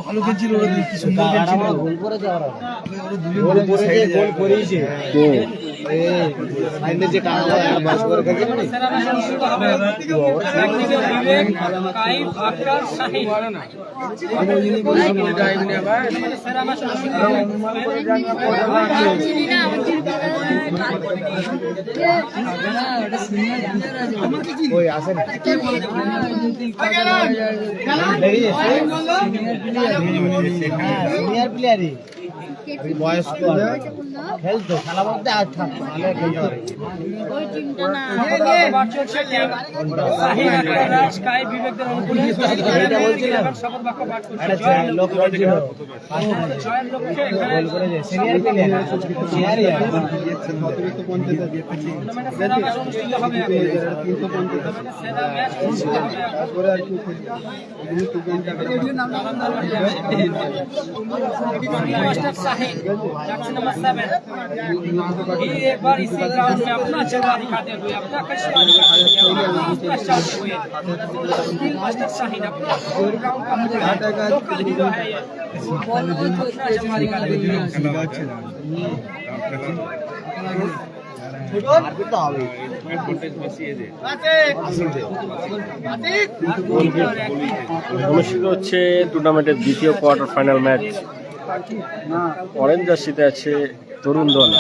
ভালো খেলছিল গোল করেছে যে বাস করে সিনিয়র প্লেয়ারই বয়স্ক খেলতো খেলা বলতে আর থাকতো नंबर 7 ये एक बार इसी ग्राउंड में अपना जलवा दिखाते हुए अपना करिश्मा दिखाते हुए अपना स्टार हुए मास्टर शाहीन अपना ग्राउंड का लोकल हीरो है ये बॉल में अपना जलवा दिखाते हुए অনুষ্ঠিত হচ্ছে টুর্নামেন্টের দ্বিতীয় কোয়ার্টার ফাইনাল ম্যাচ। অরেঞ্জ জার্সিতে আছে তরুণ দল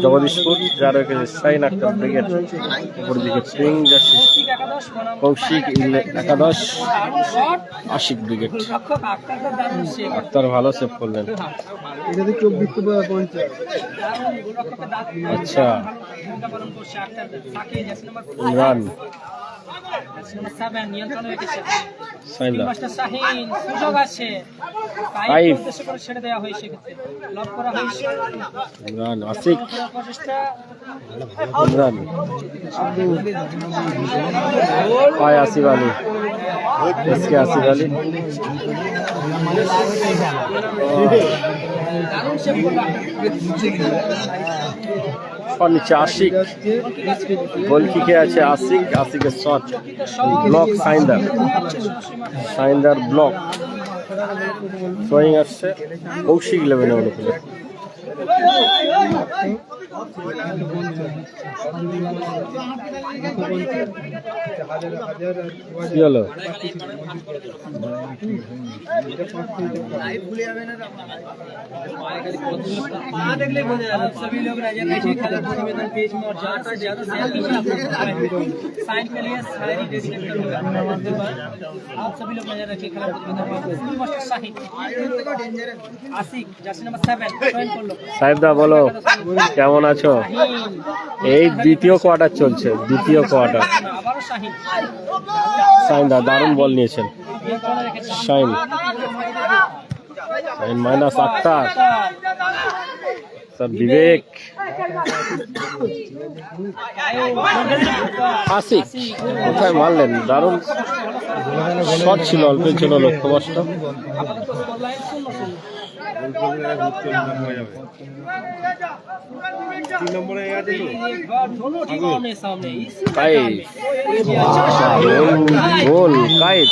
জগদীশপুর, যার রয়েছে শাহিন আক্তার ব্রিগেড, উপর দিকে পিঙ্ক জার্সি কৌশিক একাদশ, আশিক ব্রিগেড। আক্তার ভালো সেভ করলেন। আচ্ছা, ইমরান ইমরান আসিক ইমরান আসিফ আলী আসিফ আলী নিচে আশিক, গোল কিকে আছে আশিক, আশিকের শট ব্লক সাইন্দার ব্লক থ্রোয়িং আসছে কৌশিক 11 অনুকূলে। কি হলো? सभी लोग पेज में और ज्यादा से ज्यादा साइन के लिए आप सभी लोग नजर रखिए। সাহেব দা বলো, কেমন আছো? এই দ্বিতীয় কোয়ার্টার চলছে, দ্বিতীয় কোয়ার্টার। শাহিন দা দারুণ বল নিয়েছেন। শাহিন মাইনাস আক্তার, স্যার বিবেক, আশিক কোথায় মারলেন? দারুণ শট ছিল, অল্পের জন্য লক্ষ্যভ্রষ্ট। গোল কাইত,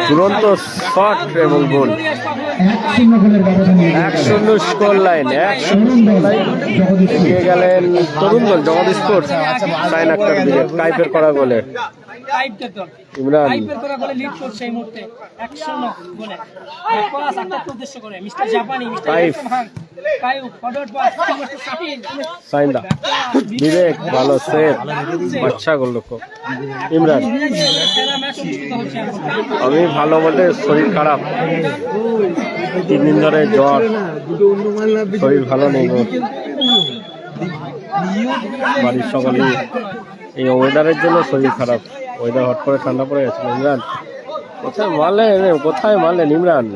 দুরন্ত শট এবং গোল। 1-0 স্কোর লাইন, 1-0 লাইন এগিয়ে গেলেন তরুণ দল জগদীশপুর। শাহিন আক্তার ব্রিগেড কাইপের করা গোলে ইমরান বিবেক ভালো সেভ, আচ্ছা গোলরক্ষক ইমরান। আমি ভালো বলতে শরীর খারাপ, 3 দিন ধরে জ্বর, শরীর ভালো নেই। বাড়ির সকালে এই ওয়েদারের জন্য শরীর খারাপ, ওয়েদার হট করে ঠান্ডা পড়ে গেছিল। ইমরান কোথায় মারলেন ইমরান?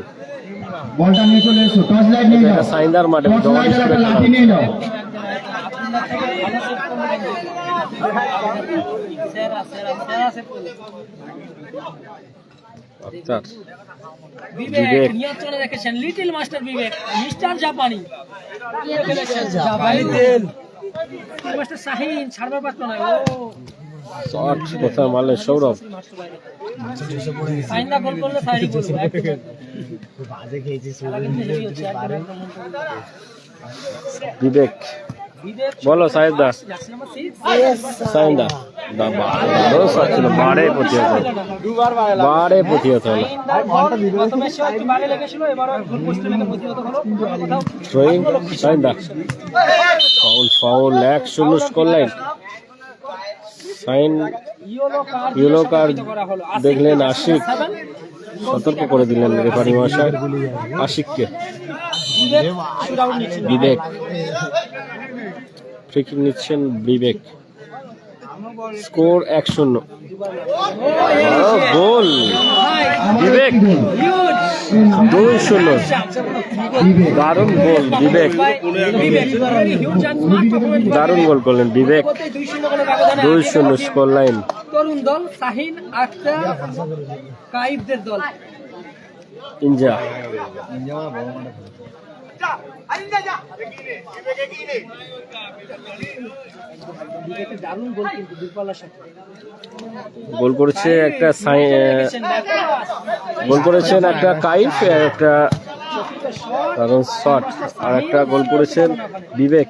সাইন্দার মাঠে জগদীশপুরের লিটল মাস্টার বিবেক, মিস্টার জাপানি মাস্টার শাহিন ছাড়বার পারতো না ও শট কোথায় মারলেন সৌরভ। সাইনদা গোল করলে সাইরি গোল বাজে খেয়েছে বিবেক বলো সাইদা সাইদা ভালো শট ছিল, বারে প্রতিহত বারে প্রতিহত হলো। Throwing Saida foul foul 1-0 score line. সাইন ইয়েলো কার্ড দেখলেন আশিক, সতর্ক করে দিলেন রেফারি মহাশয় আশিককে। বিবেক ফ্রি কিক নিচ্ছেন বিবেক, স্কোর 1-0। গোল বিবেক 2-0, দারুণ গোল বিবেক, দারুণ গোল করলেন বিবেক। 2-0 স্কোর লাইন। তরুণ দল শাহিন আক্তার কাইফদের দল ইনজা দারুণ গোল কিন্তু দূরপাল্লার সাথে গোল করেছে একটা গোল করেছেন একটা কাইফ, একটা দারুণ শট, আর একটা গোল করেছেন বিবেক।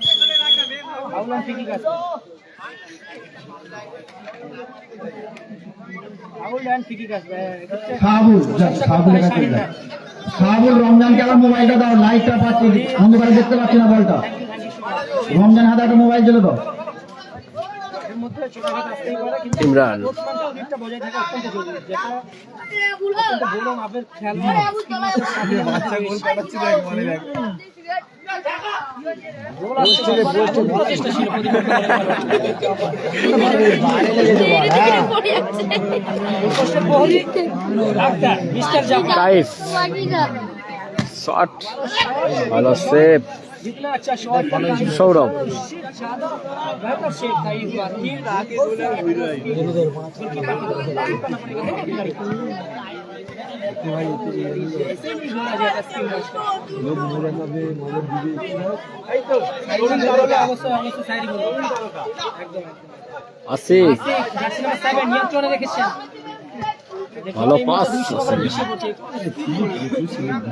সাহাবুল রমজানকে আবার মোবাইলটা দাও, লাইটটা পাচ্ছি অন্ধকারে দেখতে পাচ্ছি না বলটা। রমজান হাতে একটা মোবাইল চলে দাও। ইমরান কাইফ শট, ভালো সেভ সৌরভ। আশিক নিয়ন্ত্রণে রেখেছেন, ভালো পাস।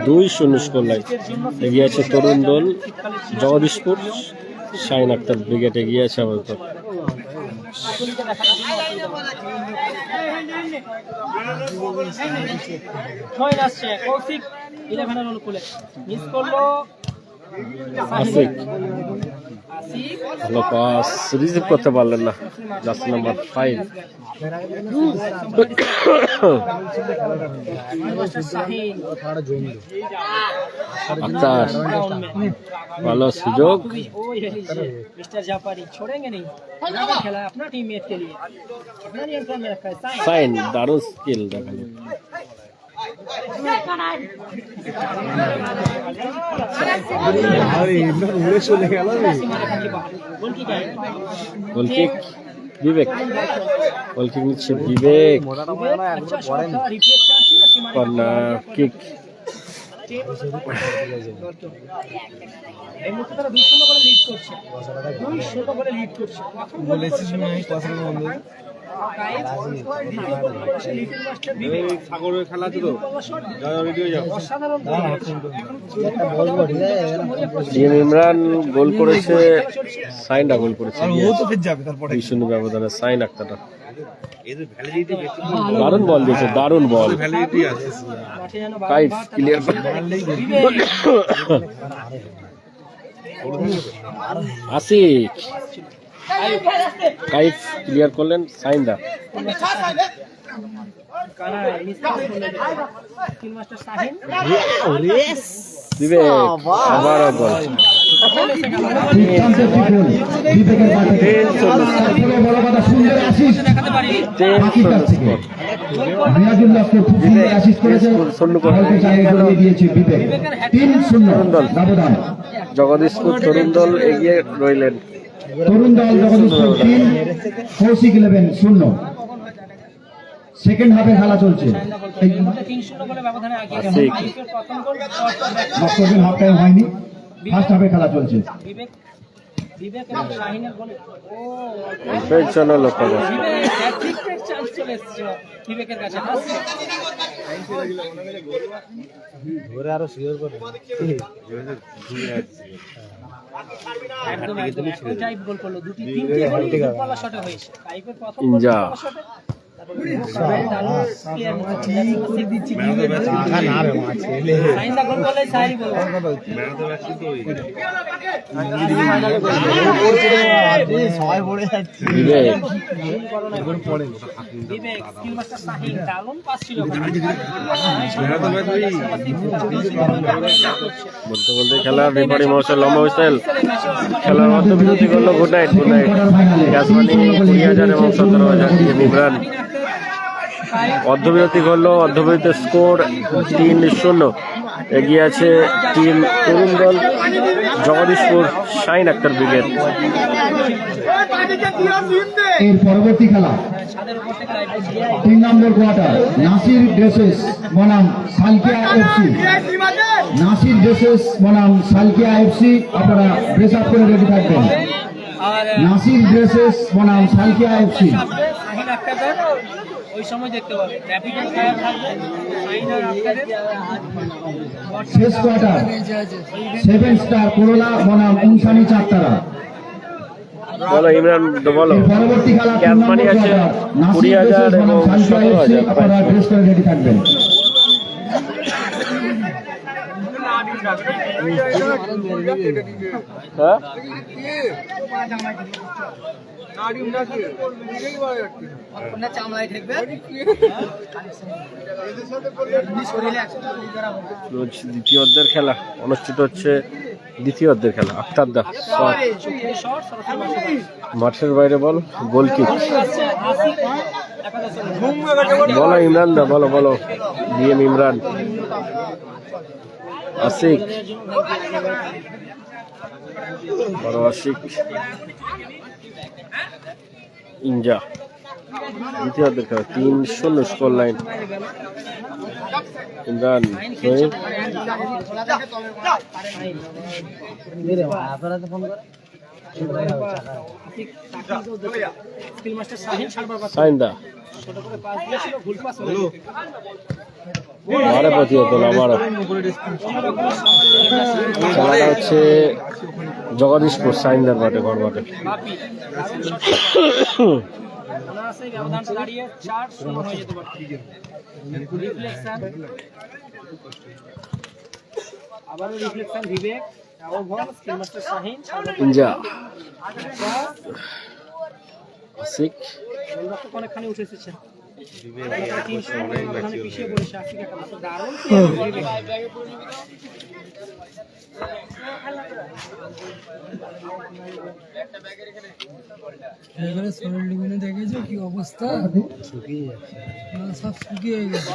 2-0 score line. এগিয়ে আছে তরুণ দল জগদীশপুর, শাহিন আক্তার ব্রিগেড এগিয়ে আছে আপাতত। আশিক ভালো পাস, রিসিভ করতে পারলেন না, জার্সি নাম্বার 5। আক্তার ভালো সুযোগ, সাইন দারুণ স্কিল দেখালো। গোল কিক বিবেক, গোল কিক নিচ্ছে বিবেক, কর্নার কিক। এই মুহূর্তে তারা 2-0 করে লিড করছে, 2-0 করে লিড করছে। সাগরের খেলা তো ইমরান গোল করেছে, সাইনটা গোল করেছে 2-0 ব্যবধানে। সাইন আক্তার দারুণ বল দিয়েছে, দারুণ বল। কাইফ ক্লিয়ার, আশিক কাইফ ক্লিয়ার করলেন সাইনদা। বিবেক আবারও গোল। জগদীশপুর তরুণ দল এগিয়ে রইলেন। তরুণ দল জগদীশপুর 3, কৌশিক 11 0। সেকেন্ড হাফে খেলা চলছে, হাফ টাইম হয়নি, ফার্স্ট হাফে খেলা চলছে। বিবেক এবং শাহিনের গোলে অল্পের জন্য লক্ষ্য করছে। বিবেক হ্যাট্রিকের চান্স চলে এসেছে বিবেকের কাছে আসছে ধরে আরো শিওর করে একদম একদম একই টাইপ গোল করলো দুটি তিনটে গোল ফুটবলার শটে হয়েছে টাইপের প্রথম গোল ইনজা। ফুটবলার শটে সাইন্দা গোল করলে সাইরি বলবো সবাই পড়ে যাচ্ছে বিবেক বিবেক স্কিল মাস্টার শাহিন দারুণ পাস ছিল বলতে বলতে খেলার রেফারি মহাশয় লম্বা হুইসেল, খেলার মধ্যবিরতি করলো। Good night, good night. Cash মানি 20,000 এবং 17,000 দিয়ে ইমরান অর্ধবিরতি করলো। অর্ধবিরতির স্কোর 3-0। এগিয়ে আছে টিম তরুণ দল জগদীশপুর শাহিন আক্তার ব্রিগেড। এর পরবর্তী খেলা 3 নম্বর কোয়ার্টার নাসির ড্রেসেস বনাম সালকিয়া এফসি। নাসির ড্রেসেস বনাম সালকিয়া এফসি, আপনারা ড্রেস আপ করে রেডি থাকবেন। আর নাসির ড্রেসেস বনাম সালকিয়া এফসি। শাহিন আক্তার ওই সময় দেখতে পাবে র্যাপিড ফায়ার থাকবে শাহিন আর আক্তারের শেষ কোয়ার্টার 7 স্টার করোলা বনাম উনসানি চারতারা। বলো ইমরান, বলো। এর পরবর্তী খেলা ক্যাশ মানি আছে 20,000 এবং 17,000। আপনারা ড্রেস করে রেডি থাকবেন। হ্যাঁ রোজ দ্বিতীয় অর্ধের খেলা অনুষ্ঠিত হচ্ছে। দ্বিতীয় অর্ধের খেলা আক্তারদা মাঠের বাইরে বল, গোলকিক। বলো ইমরান দা, বলো বলো। ডিএম ইমরান, আশিক, বড় আশিক, ইনজা। দ্বিতীয় অর্ধের খেলা 3-0 স্কোর লাইন। ইমরান শহীদ সাইন্দা মারে প্রতি হতো না আমারও। খেলাটা হচ্ছে জগদীশপুর সাইন্দার মাঠে, ঘর মাঠে। ব্যবধানটা দাঁড়িয়ে 4-0 হয়ে যেতে পারে। রিফ্লেকশন আবারও reflection Bibek over skill master Shahin ইনজা আশিক গোলরক্ষক অনেকখানি উঠে এসেছে পিছিয়ে পড়েছে আশিক একটা দারুণ বিবেক দেখেছো কি অবস্থা, সব শুকিয়ে গেছে।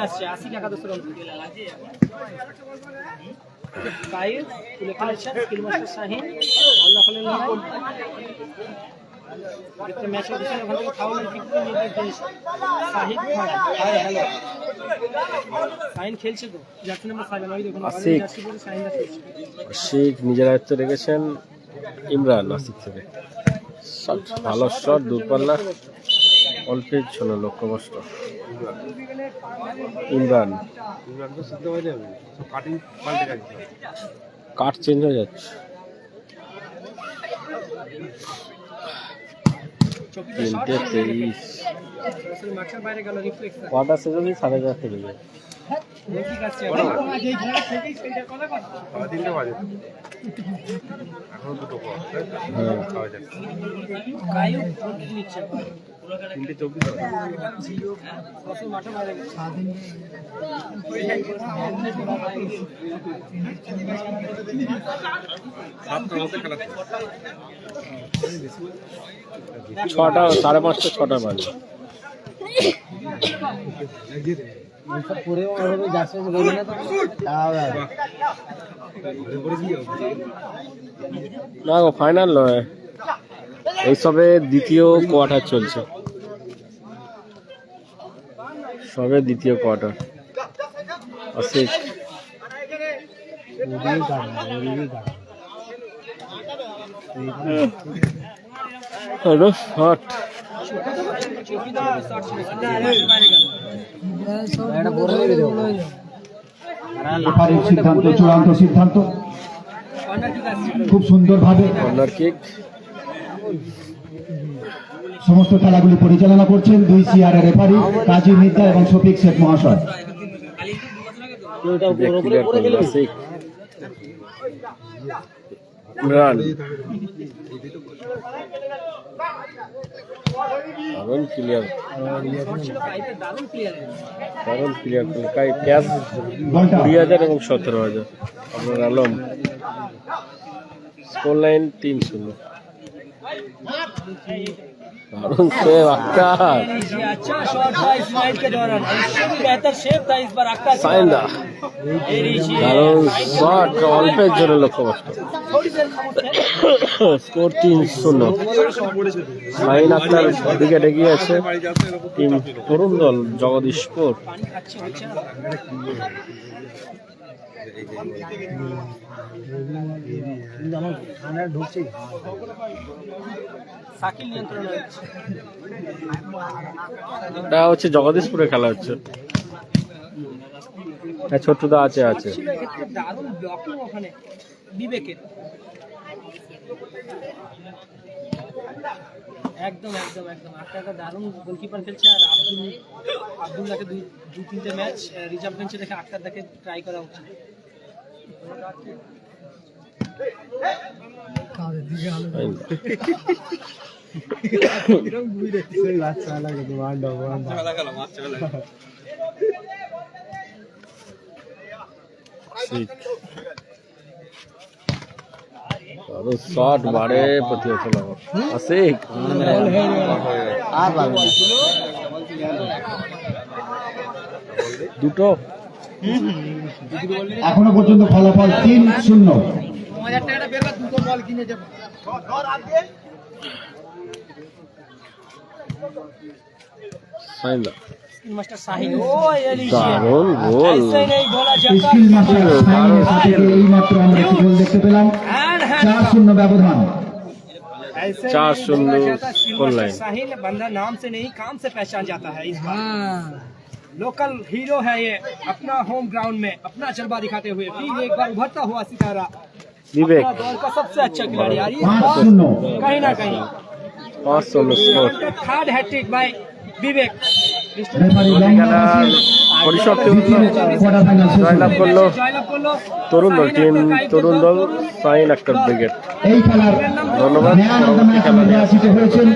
আসছে আশিক একাদশ রান গাইড তুলে ফেলেছেন স্কিল মাস্টার শাহিন ভালো দখলের লড়াই একটা ম্যাচের পিছনে ওখান থেকে ফাউল ঠিক করে নিয়ে গিয়েছে শাহিদ হ্যালো শাহিন খেলছে তো জার্সি নাম্বার 7 ওই দেখুন জার্সি পরে শাহিন খেলছে আশিক নিজের আয়ত্তে রেখেছেন ইমরান আশিক থেকে শট ভালো শট দূরপাল্লা অল্পের জন্য লক্ষ্যভ্রষ্ট ইমরান কাট চেঞ্জ হয়ে যাচ্ছে 3-23 মাঠের বাইরে গেল রিফ্লেক্স কোয়ার্টার শেষ হলে 4,500 থেকে যায় ঠিক আছে এই খেলা থেকেই সেইটা কথা তিনটে বাজে এখন দুটো হ্যাঁ খাওয়া যাক গায়ক নিচ্ছে 3:24 মাঠে বাইরে গেছে ছটা 5:30 6টা বাজে না গো ফাইনাল নয় এইসবে দ্বিতীয় কোয়ার্টার চলছে সবে দ্বিতীয় কোয়ার্টার আশিক শট রেফারির সিদ্ধান্ত চূড়ান্ত সিদ্ধান্ত খুব সুন্দরভাবে কর্নার কিক। সমস্ত খেলাগুলি পরিচালনা করছেন দুই সিআরের রেফারি কাজী মির্জা এবং শফিক শেখ মহাশয়। রান দারুণ ক্লিয়ার, দারুণ ক্লিয়ার ক্যাচ বলটা 20,000 এবং 17,000। আপনার আলম স্কোর লাইন 3-0। दारुण सेव अख्तर अच्छा शॉट था इस्माइल के दौरान इससे भी बेहतर शेप था इस बार अख्तर साइंदा दारुण शॉट অল্প জোরে লক্ষ্য কষ্ট স্কোর 3-0 সাইন আক্তার উইকেট এগিয়ে আছে টিম তরুণ দল জগদীশপুর আমার খানা ঢুকছে সাকিল নিয়ন্ত্রণ হচ্ছে এটা হচ্ছে জগদীশপুরে খেলা হচ্ছে ছোট্টদা আছে দারুণ ব্লকিং ওখানে বিবেকের একদম একদম একদম একটা দারুণ গোলকিপার খেলছে আর আব্দুল্লাহকে দুই তিনটে ম্যাচ রিজার্ভ বেঞ্চে দেখে আক্তারদাকে ট্রাই করা উচিত শট বাড়ে প্রতি আশিক দুটো এখনো পর্যন্ত ফলাফল 3-0 সাইন্দা मास्टर साहिल ओ ये দারুণ গোল ऐसे नहीं बोला স্কিল মাস্টার সাইনের সাথে এই মাত্র আমরা একটি গোল দেখতে পেলাম 4-0 ব্যবধান 4-0 गोल लाइन साहिल बंदा नाम से नहीं काम से पहचान जाता है इस बार लोकल हीरो है ये अपना होम ग्राउंड में अपना जलवा दिखाते हुए फिर एक बार उभरता हुआ सितारा विवेक अपना दौर का सबसे अच्छा खिलाड़ी यार ये 5-0 कहीं ना कहीं 5-0 स्कोर थर्ड हैट्रिक बाय विवेक রেফারি পরিষদ কোয়ার্টার ফাইনাল শেষ হলো। জয়লাভ করলো জয়লাভ করলো তরুণ দল টিম তরুণ দল সাইন আক্তার ব্রিগেড এই খেলার ধন্যবাদ ম্যান অফ দ্য ম্যাচ নির্বাচিত হয়েছেন